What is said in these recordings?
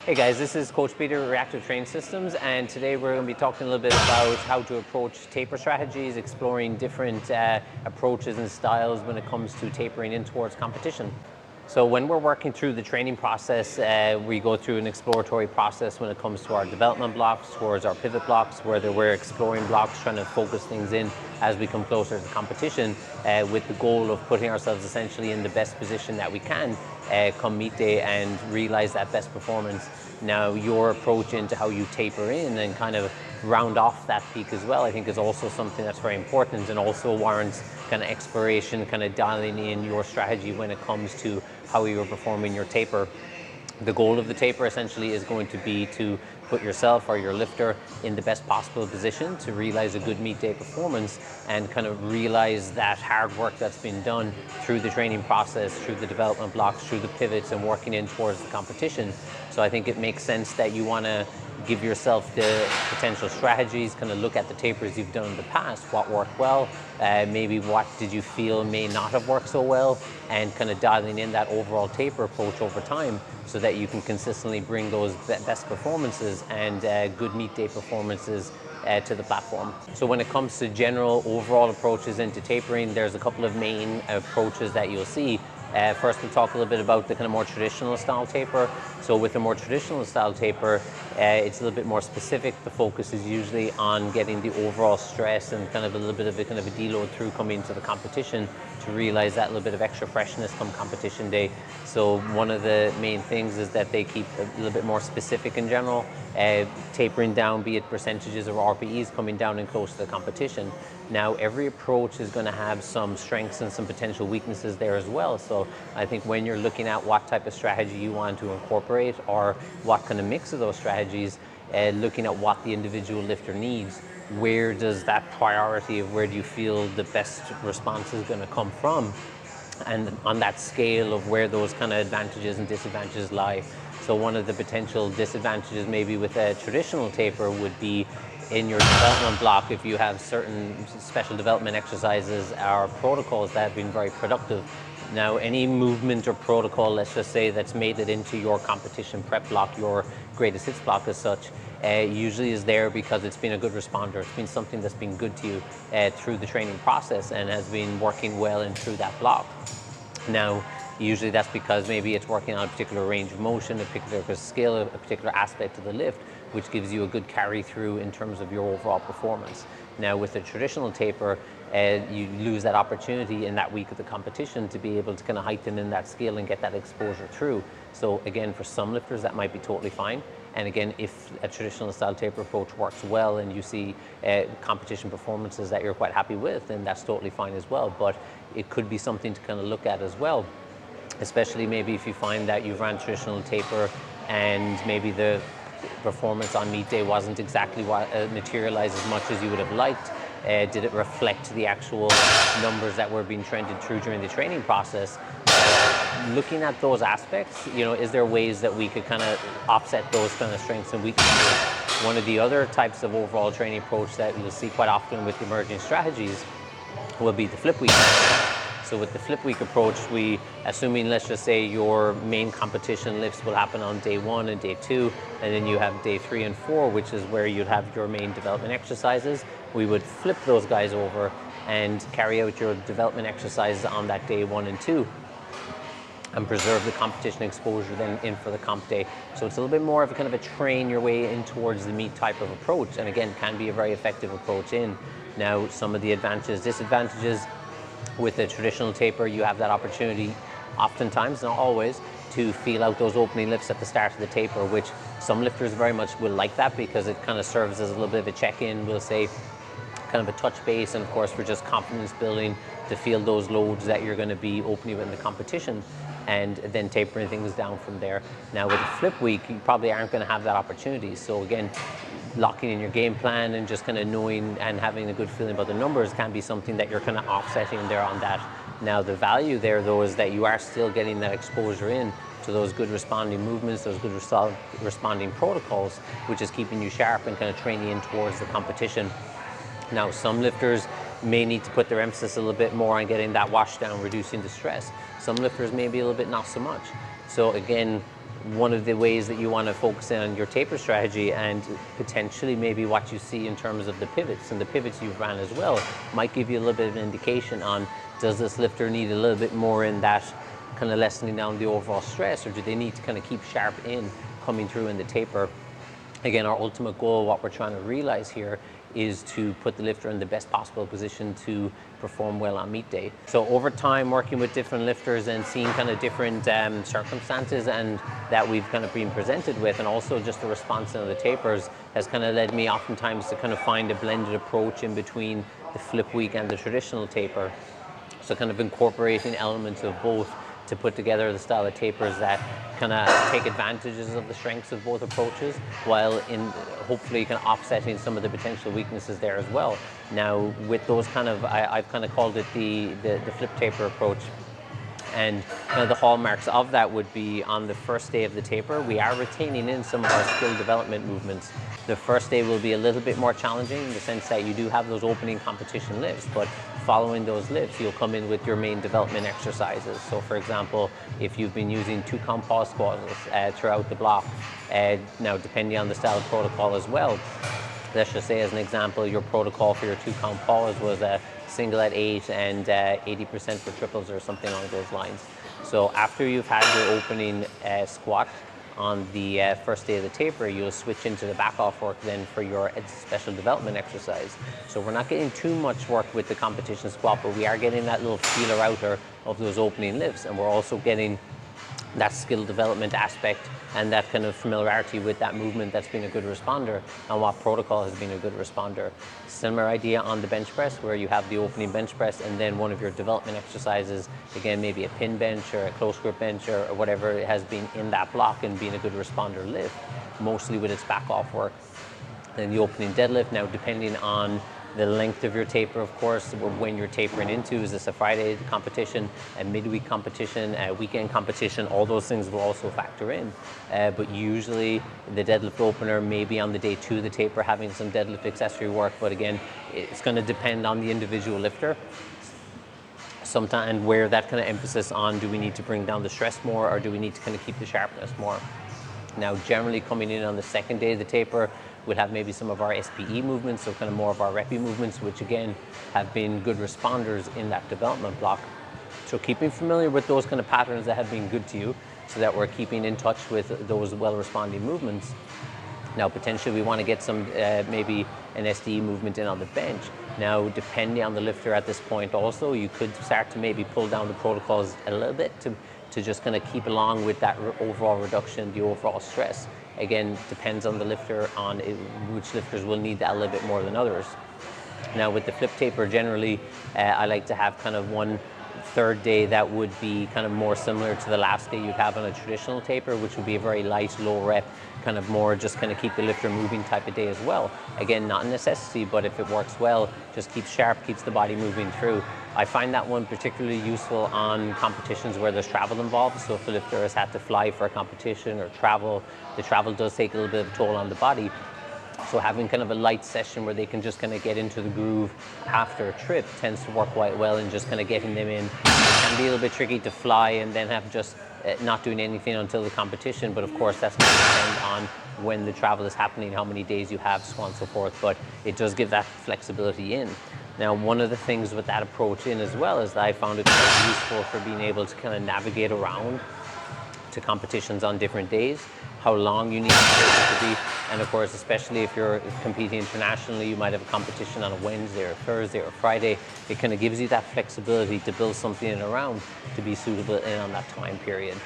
Hey guys, this is Coach Peter, Reactive Training Systems, and today we're going to be talking a little bit about how to approach taper strategies, exploring different approaches and styles when it comes to tapering in towards competition. So when we're working through the training process, we go through an exploratory process when it comes to our development blocks, towards our pivot blocks, where we're exploring blocks, trying to focus things in as we come closer to competition, with the goal of putting ourselves essentially in the best position that we can come meet day and realize that best performance. Now, your approach into how you taper in and kind of round off that peak as well, I think is also something that's very important and also warrants kind of exploration, kind of dialing in your strategy when it comes to how you're performing your taper. The goal of the taper essentially is going to be to put yourself or your lifter in the best possible position to realize a good meet day performance and kind of realize that hard work that's been done through the training process, through the development blocks, through the pivots and working in towards the competition. So I think it makes sense that you want to give yourself the potential strategies, kind of look at the tapers you've done in the past, what worked well, maybe what did you feel may not have worked so well, and kind of dialing in that overall taper approach over time so that you can consistently bring those best performances and good meet day performances to the platform. So when it comes to general overall approaches into tapering, there's a couple of main approaches that you'll see. First, we'll talk a little bit about the kind of more traditional style taper. So with a more traditional style taper, it's a little bit more specific. The focus is usually on getting the overall stress and kind of a little bit of a kind of a deload through coming into the competition to realize that little bit of extra freshness come competition day. So one of the main things is that they keep a little bit more specific in general, tapering down, be it percentages of RPEs coming down and close to the competition. Now, every approach is going to have some strengths and some potential weaknesses there as well. So I think when you're looking at what type of strategy you want to incorporate or what kind of mix of those strategies, looking at what the individual lifter needs, where does that priority of where do you feel the best response is going to come from, and on that scale of where those kind of advantages and disadvantages lie. So one of the potential disadvantages maybe with a traditional taper would be in your development block, if you have certain special development exercises or protocols that have been very productive. Now, any movement or protocol, let's just say, that's made it into your competition prep block, your greatest hits block as such, usually is there because it's been a good responder. It's been something that's been good to you through the training process and has been working well and through that block. Now, usually that's because maybe it's working on a particular range of motion, a particular skill, a particular aspect of the lift, which gives you a good carry through in terms of your overall performance. Now, with a traditional taper, you lose that opportunity in that week of the competition to be able to kind of heighten in that skill and get that exposure through. So again, for some lifters, that might be totally fine. And again, if a traditional style taper approach works well and you see competition performances that you're quite happy with, then that's totally fine as well. But it could be something to kind of look at as well, especially maybe if you find that you've ran traditional taper and maybe the performance on meet day wasn't exactly what materialized as much as you would have liked. Did it reflect the actual numbers that were being trended through during the training process? Looking at those aspects, is there ways that we could kind of offset those kind of strengths and weaknesses? One of the other types of overall training approach that you'll see quite often with emerging strategies will be the flip week. So with the flip week approach, assuming, let's just say, your main competition lifts will happen on day 1 and day 2, and then you have day 3 and 4, which is where you'd have your main development exercises. We would flip those guys over and carry out your development exercises on that day 1 and 2 and preserve the competition exposure then in for the comp day. So it's a little bit more of a kind of a train your way in towards the meet type of approach, and again, can be a very effective approach in. Now, some of the advantages, disadvantages, with a traditional taper, you have that opportunity, oftentimes, not always, to feel out those opening lifts at the start of the taper, which some lifters very much will like that because it kind of serves as a little bit of a check-in, we'll say, kind of a touch base, and of course for just confidence building to feel those loads that you're going to be opening with in the competition, and then tapering things down from there. Now with a flip week, you probably aren't going to have that opportunity. So again, locking in your game plan and just kind of knowing and having a good feeling about the numbers can be something that you're kind of offsetting there on that. Now the value there though is that you are still getting that exposure in to those good responding movements, those good responding protocols, which is keeping you sharp and kind of training in towards the competition. Now, some lifters may need to put their emphasis a little bit more on getting that wash down, reducing the stress. Some lifters may be a little bit not so much. So again, one of the ways that you want to focus in on your taper strategy, and potentially maybe what you see in terms of the pivots and the pivots you've ran as well, might give you a little bit of an indication on, does this lifter need a little bit more in that kind of lessening down the overall stress, or do they need to kind of keep sharp in coming through in the taper? Again, our ultimate goal, what we're trying to realize here, is to put the lifter in the best possible position to perform well on meet day. So over time, working with different lifters and seeing kind of different circumstances and that we've kind of been presented with, and also just the response in the tapers, has kind of led me oftentimes to kind of find a blended approach in between the flip week and the traditional taper. So kind of incorporating elements of both to put together the style of tapers that kind of take advantages of the strengths of both approaches, while in hopefully kind of offsetting some of the potential weaknesses there as well. Now with those kind of, I've kind of called it the flip taper approach. And kind of the hallmarks of that would be, on the first day of the taper, we are retaining in some of our skill development movements. The first day will be a little bit more challenging in the sense that you do have those opening competition lifts, but following those lifts, you'll come in with your main development exercises. So for example, if you've been using 2-count pause squats throughout the block, now depending on the style of protocol as well, let's just say as an example, your protocol for your 2-count pause was a single at 8 and 80% for triples or something along those lines. So after you've had your opening squat on the first day of the taper, you'll switch into the back off work then for your special development exercise. So we're not getting too much work with the competition squat, but we are getting that little feeler outer of those opening lifts, and we're also getting that skill development aspect and that kind of familiarity with that movement that's been a good responder and what protocol has been a good responder. Similar idea on the bench press, where you have the opening bench press and then one of your development exercises, again maybe a pin bench or a close grip bench or whatever it has been in that block and being a good responder lift, mostly with its back off work. Then the opening deadlift, now depending on the length of your taper, of course, when you're tapering into, is this a Friday competition, a midweek competition, a weekend competition, all those things will also factor in. But usually the deadlift opener may be on the day 2 of the taper having some deadlift accessory work, but again, it's going to depend on the individual lifter. Sometimes where that kind of emphasis on, do we need to bring down the stress more or do we need to kind of keep the sharpness more? Now generally coming in on the second day of the taper, we'll have maybe some of our SPE movements, so kind of more of our reppy movements, which again have been good responders in that development block. So keeping familiar with those kind of patterns that have been good to you, so that we're keeping in touch with those well-responding movements. Now potentially we want to get some maybe an SDE movement in on the bench. Now depending on the lifter at this point also, you could start to maybe pull down the protocols a little bit to just kind of keep along with that overall reduction, the overall stress. Again, depends on the lifter, on which lifters will need that a little bit more than others. Now with the flip taper, generally I like to have kind of one third day that would be kind of more similar to the last day you'd have on a traditional taper, which would be a very light, low rep, kind of more just kind of keep the lifter moving type of day as well. Again, not a necessity, but if it works well, just keeps sharp, keeps the body moving through. I find that one particularly useful on competitions where there's travel involved. So if the lifter has had to fly for a competition or travel, the travel does take a little bit of a toll on the body. So having kind of a light session where they can just kind of get into the groove after a trip tends to work quite well, and just kind of getting them in. It can be a little bit tricky to fly and then have just not doing anything until the competition, but of course that's going to depend on when the travel is happening, how many days you have, so on and so forth, but it does give that flexibility in. Now, one of the things with that approach in as well is that I found it quite useful for being able to kind of navigate around to competitions on different days, how long you need it to be, and of course, especially if you're competing internationally, you might have a competition on a Wednesday or Thursday or Friday. It kind of gives you that flexibility to build something in around to be suitable in on that time period.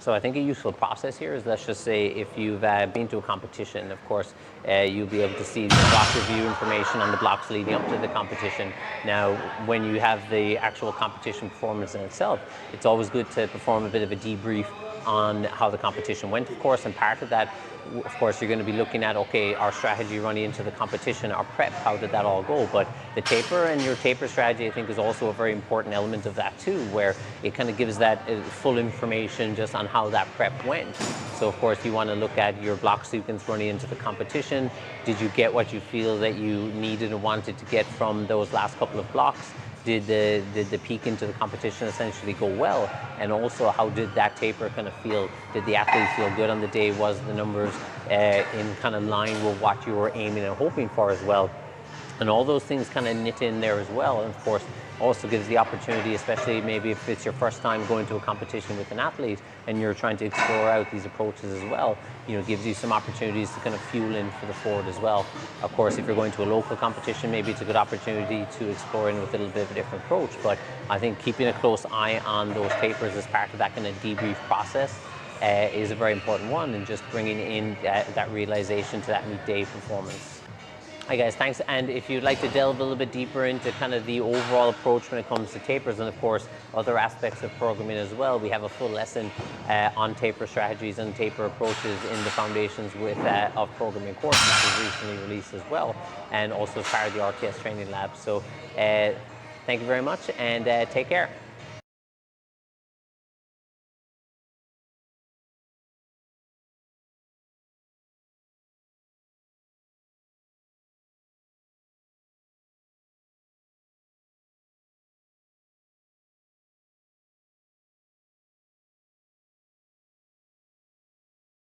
So I think a useful process here is, let's just say if you've been to a competition, of course, you'll be able to see the block review information on the blocks leading up to the competition. Now, when you have the actual competition performance in itself, it's always good to perform a bit of a debrief on how the competition went, of course, and part of that, of course, you're going to be looking at, okay, our strategy running into the competition, our prep, how did that all go? But the taper and your taper strategy, I think, is also a very important element of that too, where it kind of gives that full information just on how that prep went. So of course, you want to look at your block sequence running into the competition. Did you get what you feel that you needed and wanted to get from those last couple of blocks? did the peak into the competition essentially go well? And also, how did that taper kind of feel? Did the athlete feel good on the day? Was the numbers in kind of line with what you were aiming and hoping for as well? And all those things kind of knit in there as well. And of course, also gives the opportunity, especially maybe if it's your first time going to a competition with an athlete and you're trying to explore out these approaches as well, gives you some opportunities to kind of fuel in for the forward as well. Of course, if you're going to a local competition, maybe it's a good opportunity to explore in with a little bit of a different approach. But I think keeping a close eye on those tapers as part of that kind of debrief process is a very important one, and just bringing in that realization to that meet day performance. Hi guys, thanks. And if you'd like to delve a little bit deeper into kind of the overall approach when it comes to tapers, and of course other aspects of programming as well, we have a full lesson on taper strategies and taper approaches in the Foundations of Programming course, which was recently released as well, and also as part of the RTS Training Lab. So thank you very much, and take care.